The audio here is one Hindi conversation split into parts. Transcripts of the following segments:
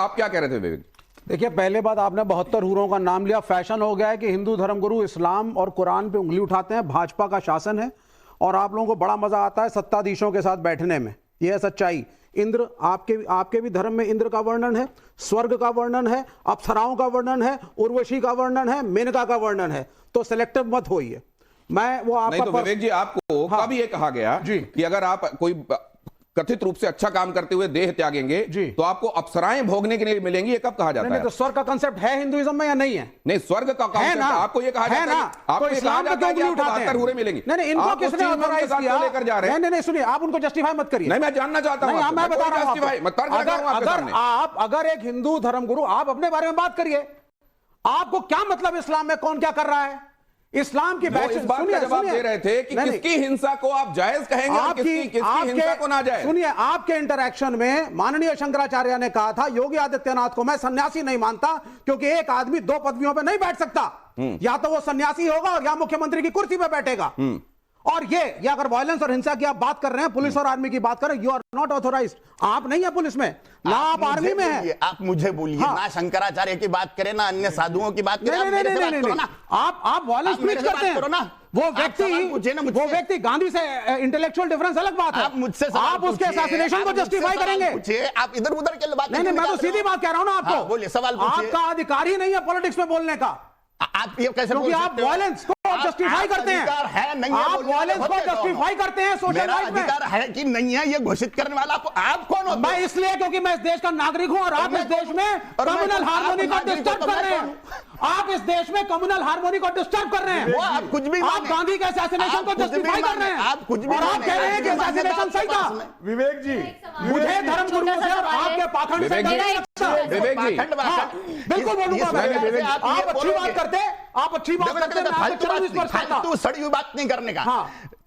आप क्या कह रहे थे विवेक? देखिए, पहले बात, आपने 72 हूरों का नाम लिया। फैशन हो गया है कि हिंदू धर्मगुरु इस्लाम और कुरान पे उंगली उठाते हैं। भाजपा का शासन है और आप लोगों को बड़ा मजा आता है सत्ताधीशों के साथ बैठने में। यह है सच्चाई। इंद्र, आपके भी धर्म में इंद्र का वर्णन है, स्वर्ग का वर्णन है, अप्सराओं का वर्णन है, उर्वशी का वर्णन है, मेनका का वर्णन है। तो सिलेक्टिव मत होइए। मैं वो आपका नहीं तो विवेक जी, आपको कब ये कहा गया जी कि अगर आप कोई कथित रूप से अच्छा काम करते हुए देह त्यागेंगे तो आपको अप्सराएं भोगने के लिए मिलेंगी? ये कब कहा जाता है? तो स्वर्ग का कांसेप्ट है हिंदुइज्म में या नहीं है? नहीं, स्वर्ग का कांसेप्ट आपको ये कहा जाता है, आपको इस्लाम में क्यों उंगली उठाते हैं? हूरें मिलेंगी। नहीं, इनको किसने ऑथराइज किया? लेकर जा रहे हैं। नहीं, सुनिए, आप उनको जस्टिफाई मत करिए। नहीं, मैं जानना चाहता हूं। मैं बता रहा हूं, अगर एक हिंदू धर्मगुरु, आप अपने बारे में बात करिए। आपको क्या मतलब इस्लाम में कौन क्या कर रहा है? इस्लाम की इस बात का जवाब दे रहे थे कि किसकी हिंसा को आप जायज कहेंगे और किसकी हिंसा को नाजायज। सुनिए, आपके इंटरैक्शन में माननीय शंकराचार्य ने कहा था योगी आदित्यनाथ को मैं सन्यासी नहीं मानता, क्योंकि एक आदमी दो पदवियों पे नहीं बैठ सकता। या तो वो सन्यासी होगा और या मुख्यमंत्री की कुर्सी पे बैठेगा। और ये अगर वायलेंस और हिंसा की आप बात कर रहे हैं, पुलिस और आर्मी की बात कर रहे हैं, यू आर नॉट ऑथोराइज्ड। आप नहीं है पुलिस में, ना आप आर्मी में है। आप मुझे बोलिए, ना शंकराचार्य की बात करें, ना अन्य साधुओं की बात करें। नहीं, आप वायलेंस प्रीच करते हैं। वो व्यक्ति गांधी से इंटेलेक्चुअल डिफरेंस अलग बात है। आप मुझसे आप उसके असैसिनेशन को जस्टिफाई करेंगे। आप इधर उधर के बात नहीं, मैं तो सीधी बात कह रहा हूं ना आपको। बोलिए, सवाल पूछिए। आपका अधिकार ही नहीं है पॉलिटिक्स में बोलने का। आप ये कैसे, क्योंकि आप वायलेंस को जस्टिफाई करते हैं। आप वायलेंस को जस्टिफाई करते हैं सोशल लाइफ में। अधिकार है कि नहीं है ये घोषित करने वाला आप कौन होते हैं? मैं इसलिए क्योंकि मैं इस देश का नागरिक हूं और आप इस देश में कम्युनल हार्मोनी को डिस्टर्ब कर रहे हैं। आप इस देश में कम्युनल हार्मोनी को डिस्टर्ब कर रहे हैं। वो आप कुछ भी, आप गांधी के असैसिनेशन को जस्टिफाई कर रहे हैं। आप कुछ भी, और आप कह रहे हैं कि असैसिनेशन सही था। विवेक जी, मुझे धर्म गुरुओं से और आपके पाखंड से विवेक जी, बिल्कुल बोलूंगा मैं। आप अच्छी बात करते, आप अच्छी बात करते, फालतू सड़ी हुई बात नहीं करने का।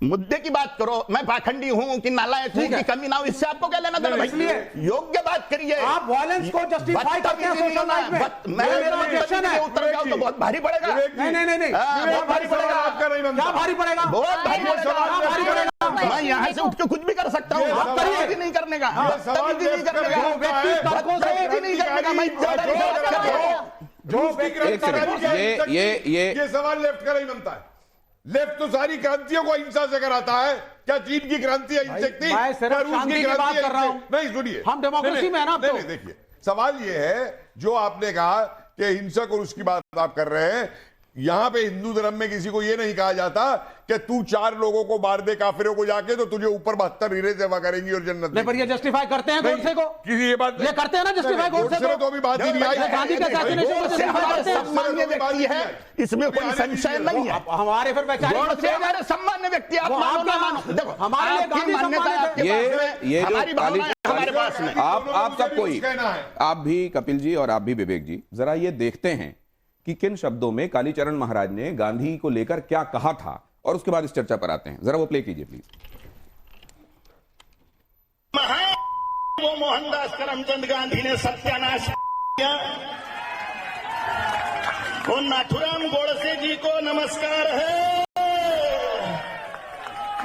मुद्दे की बात करो। मैं पाखंडी हूं कि नालायक हूं कि कमी ना हो, इससे आपको क्या लेना देना भाई? इसलिए योग्य बात करिए। आप वायलेंस को जस्टिफाई करते हैं सोशल लाइफ में। मेरा ऑब्जेक्शन है, उत्तर जाओ तो बहुत भारी पड़ेगा। नहीं, बहुत भारी पड़ेगा। आपका नहीं बनता। क्या भारी पड़ेगा? बहुत भारी पड़ेगा। मैं यहाँ से उठ के कुछ भी कर सकता हूँ। आप करिए। नहीं करने का, नहीं करने का, व्यक्ति तर्कों से नहीं करने का। मैं ये सवाल लेफ्ट का नहीं बनता है। लेफ्ट तो सारी क्रांतियों को हिंसा से कराता है। क्या चीन की क्रांति अहिंसक थी? मैं सिर्फ शांति की बात कर रहा हूं। नहीं, सुनिए, हम डेमोक्रेसी में है ना। नहीं, देखिए, सवाल ये है जो आपने कहा कि हिंसक और उसकी बात आप कर रहे हैं। यहां पे हिंदू धर्म में किसी को यह नहीं कहा जाता कि तू 4 लोगों को मार दे काफिरों को जाके तो तुझे ऊपर 72 हीरे सेवा करेंगी और जन्नत। नहीं, पर ये जस्टिफाई करते हैं गोडसे को। किसी ये बात ये करते हैं ना जस्टिफाई गोडसे को। तो अभी बात ही नहीं आई। गांधी के असैसिनेशन को जस्टिफाई करते हैं। सामान्य व्यक्ति है, इसमें कोई संशय नहीं है। हमारे फिर हमारे सामान्य व्यक्ति, आप मानो ना मानो, देखो हमारे लिए गांधी सम्मानित ये ये हमारे पास में। आप सब कोई, आप भी कपिल जी और आप भी विवेक जी, जरा ये देखते हैं कि किन शब्दों में कालीचरण महाराज ने गांधी को लेकर क्या कहा था और उसके बाद इस चर्चा पर आते हैं। जरा वो प्ले कीजिए प्लीज। वो मोहनदास करमचंद गांधी ने सत्यानाश किया। वो नाथुराम गोडसे जी को नमस्कार है,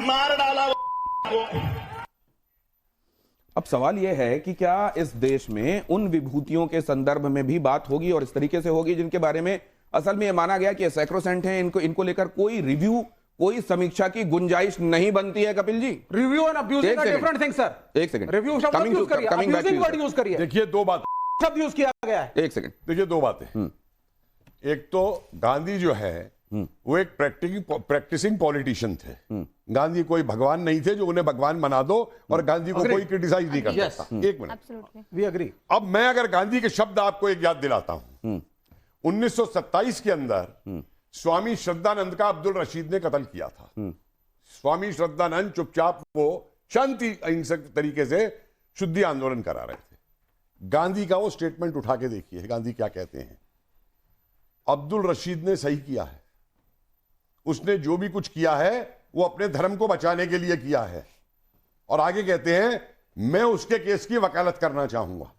मार डाला वो। अब सवाल यह है कि क्या इस देश में उन विभूतियों के संदर्भ में भी बात होगी और इस तरीके से होगी जिनके बारे में असल में यह माना गया कि सैक्रोसेंट हैं, इनको लेकर कोई रिव्यू, कोई समीक्षा की गुंजाइश नहीं बनती है? Kapil ji, review and abusing are different things sir. एक सेकंड, रिव्यू शब्द यूज करिए, अब्यूजिंग वर्ड यूज करिए। देखिए, 2 बात शब्द यूज किया गया है। एक सेकंड, देखिए, 2 बातें। एक तो गांधी जो है वो एक प्रैक्टिसिंग पॉलिटिशियन थे। गांधी कोई भगवान नहीं थे जो उन्हें भगवान बना दो और गांधी को कोई क्रिटिसाइज नहीं कर सकता। एक मिनट, वी एग्री। अब मैं अगर गांधी के शब्द आपको एक याद दिलाता हूं। 1927 के अंदर स्वामी श्रद्धानंद का अब्दुल रशीद ने कत्ल किया था। स्वामी श्रद्धानंद चुपचाप वो शांति अहिंसक तरीके से शुद्धि आंदोलन करा रहे थे। गांधी का वो स्टेटमेंट उठा के देखिए, गांधी क्या कहते हैं। अब्दुल रशीद ने सही किया है, उसने जो भी कुछ किया है वो अपने धर्म को बचाने के लिए किया है। और आगे कहते हैं, मैं उसके केस की वकालत करना चाहूंगा।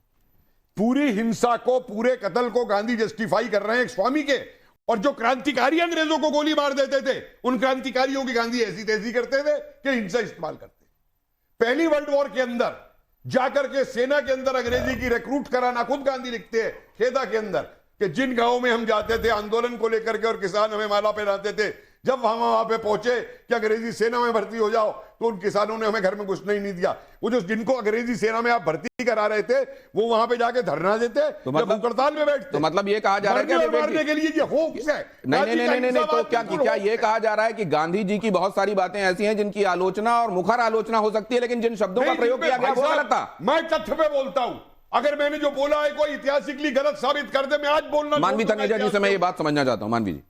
पूरी हिंसा को, पूरे कत्ल को गांधी जस्टिफाई कर रहे हैं एक स्वामी के। और जो क्रांतिकारी अंग्रेजों को गोली मार देते थे, उन क्रांतिकारियों की गांधी ऐसी तैसी करते थे कि हिंसा इस्तेमाल करते। पहली वर्ल्ड वॉर के अंदर जाकर के सेना के अंदर अंग्रेजी की रिक्रूट कराना, खुद गांधी लिखते हैं खेदा के अंदर कि जिन गांवों में हम जाते थे आंदोलन को लेकर के और किसान हमें माला पहनाते थे, जब वहां पे पहुंचे कि अंग्रेजी सेना में भर्ती हो जाओ, तो उन किसानों ने हमें घर में घुसने ही नहीं दिया। वो जो जिनको अंग्रेजी सेना में आप भर्ती करा रहे थे वो वहां पे जाके धरना देते, तो मतलब हड़ताल में बैठते। तो मतलब ये कहा जा रहा है कि मारने के लिए ये होप्स है। नहीं, तो क्या ये कहा जा रहा है कि गांधी जी की बहुत सारी बातें ऐसी हैं जिनकी आलोचना और मुखर आलोचना हो सकती है, लेकिन जिन शब्दों का प्रयोग किया गया वो गलत था। मैं तथ्य पे बोलता हूं, अगर मैंने जो बोला है कोई ऐतिहासिकली गलत साबित कर दे, मैं आज बोलना। मानवी तनेजा जी से मैं ये बात समझना चाहता हूं। मानवी जी,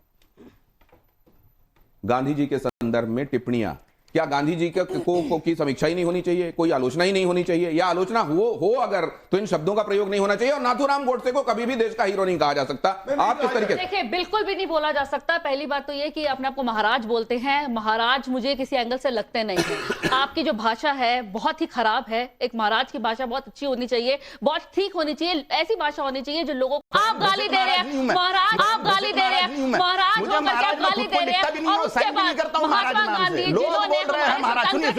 गांधी जी के संदर्भ में टिप्पणियां, क्या गांधी जी की समीक्षा ही नहीं होनी चाहिए, कोई आलोचना ही नहीं होनी चाहिए, या आलोचना हो अगर तो इन शब्दों का प्रयोग नहीं होना चाहिए? और नाथूराम गोडसे को कभी भी देश का हीरो नहीं कहा जा सकता। आप किस तरीके से? देखिए, बिल्कुल भी नहीं बोला जा सकता। पहली बात तो ये कि अपने आपको महाराज बोलते हैं। महाराज मुझे किसी एंगल से लगते नहीं है। आपकी जो भाषा है बहुत ही खराब है। एक महाराज की भाषा बहुत अच्छी होनी चाहिए, बहुत ठीक होनी चाहिए, ऐसी भाषा होनी चाहिए जो लोगों को। आप गाली दे रहे हैं महाराज, आप गाली दे रहे हैं महाराज, गाली दे रहे हैं। और उसके बाद महात्मा गांधी जिन्होंने सुनिए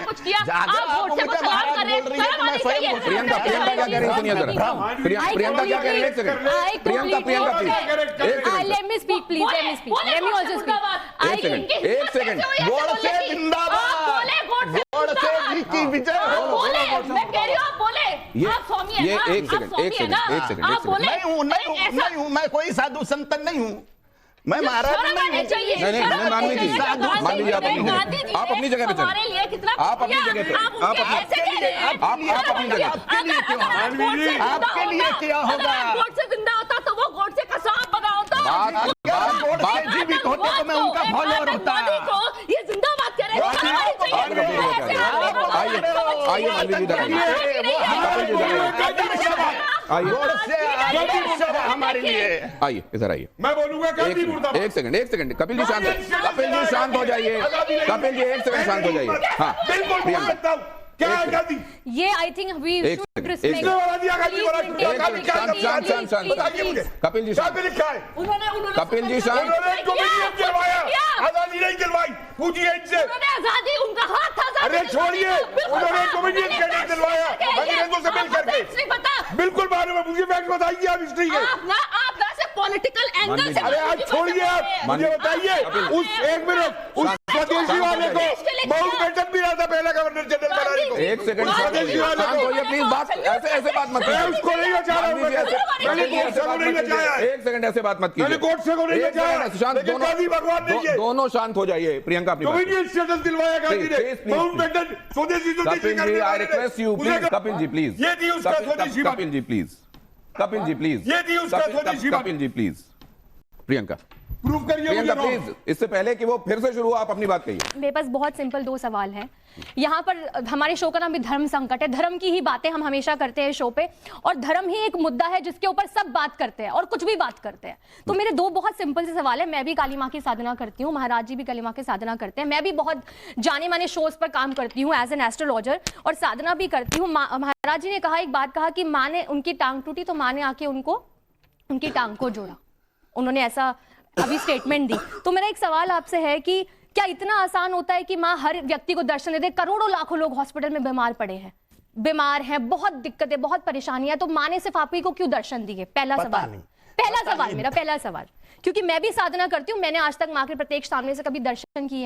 कुछ किया, आप वोट से कुछ सवाल कर रहे हैं। प्रियंका क्या कह रही है? सुनिए जरा। प्रियंका क्या कह रही है? एक second. Priyanka please, let me speak please, let me speak, let me also speak. एक सेकंड। गोडसे जिंदाबाद, गोडसे जी की विजय हो। मैं कह रही हूं आप बोले, आप स्वामी हैं ना? एक सेकंड। नहीं हूं, मैं कोई साधु संत नहीं हूं, मैं महाराज नहीं हूं। नहीं, मानवी जी, आप अपनी जगह पे चलें। आप अपनी जगह पे, आप अपनी जगह। आपके लिए क्या होगा? गोड से जिंदा होता तो वो गोड से कसाब बना होता। बात जीवित होते तो मैं उनका फॉलोअर होता। ये जिंदाबाद कह रहे हैं। आइए मानवी जी, हमारे लिए आइए, इधर आइए। मैं बोलूंगा गांधी मुर्दाबाद। एक सेकंड। कपिल जी शांत हो जाइए। कपिल जी एक सेकंड शांत हो जाइए। हाँ, बिल्कुल बोल सकता हूं। क्या है गांधी? ये I think we एक should सेकंड, respect. एक कपिल जी शांत। लिखा है कपिल जी शांत। उन्होंने एक कॉमेडियन दिलवाया, आजादी नहीं दिलवाई। पूछिए इनसे। आजादी उनका हाथ था। अरे छोड़िए, उन्होंने एक कॉमेडियन कैडेट दिलवाया अंग्रेजों से मिल करके। बिल्कुल मालूम है मुझे, फैक्ट बताइए आप हिस्ट्री के। आप ना सिर्फ पॉलिटिकल एंगल से। अरे आज छोड़िए, आप मुझे बताइए उस एक मिनट उस स्वदेशी वाले को माउंटबेटन भी रहा था पहला गवर्नर जनरल बनाने को। एक सेकंड शांत होइए प्लीज। बात ऐसे बात मत कीजिए। उसको नहीं बचा रहा हूं, मैंने गोडसे को नहीं बचाया है। एक सेकंड ऐसे बात मत कीजिए। मैंने गोडसे को नहीं बचाया, शांत, लेकिन गांधी भगवान नहीं है। दोनों शांत हो जाइए। प्रियंका अपनी बात कॉमेडियन स्टेटस दिलवाया गांधी ने, माउंटबेटन स्वदेशी Kapil ji, I request you please. Kapil ji please, ये थी उसका स्वदेशी बात। कपिल जी प्लीज, कपिल जी प्लीज, ये थी उसका स्वदेशी बात। कपिल जी प्लीज। प्रियंका प्रूव करिए प्रियंका मुझे। प्लीज, इससे पहले कि वो फिर से शुरू हो, आप अपनी बात कहिए। मेरे पास बहुत सिंपल दो सवाल हैं। यहाँ पर हमारे शो का नाम भी धर्म संकट है। धर्म की ही बातें हम हमेशा करते हैं शो पे, और धर्म ही एक मुद्दा है जिसके ऊपर सब बात करते हैं और कुछ भी बात करते हैं। तो मेरे दो बहुत सिंपल से सवाल है। मैं भी काली माँ की साधना करती हूँ, महाराज जी भी काली माँ की साधना करते हैं, मैं भी बहुत जाने माने शोज पर काम करती हूँ एज एन एस्ट्रोलॉजर, और साधना भी करती हूँ। महाराज जी ने कहा, एक बात कहा कि माँ ने, उनकी टांग टूटी तो माँ ने आके उनको, उनकी टांग को जोड़ा। उन्होंने ऐसा अभी स्टेटमेंट दी। तो मेरा एक सवाल आपसे है कि क्या इतना आसान होता है कि माँ हर व्यक्ति को दर्शन दे दे? करोड़ों लाखों लोग हॉस्पिटल में बीमार पड़े हैं, बीमार हैं, बहुत दिक्कतें, बहुत परेशानियां, तो माँ ने सिर्फ आप ही को क्यों दर्शन दिए? पहला सवाल मेरा पहला सवाल, क्योंकि मैं भी साधना करती हूँ, मैंने आज तक माँ के प्रत्येक सामने से कभी दर्शन किए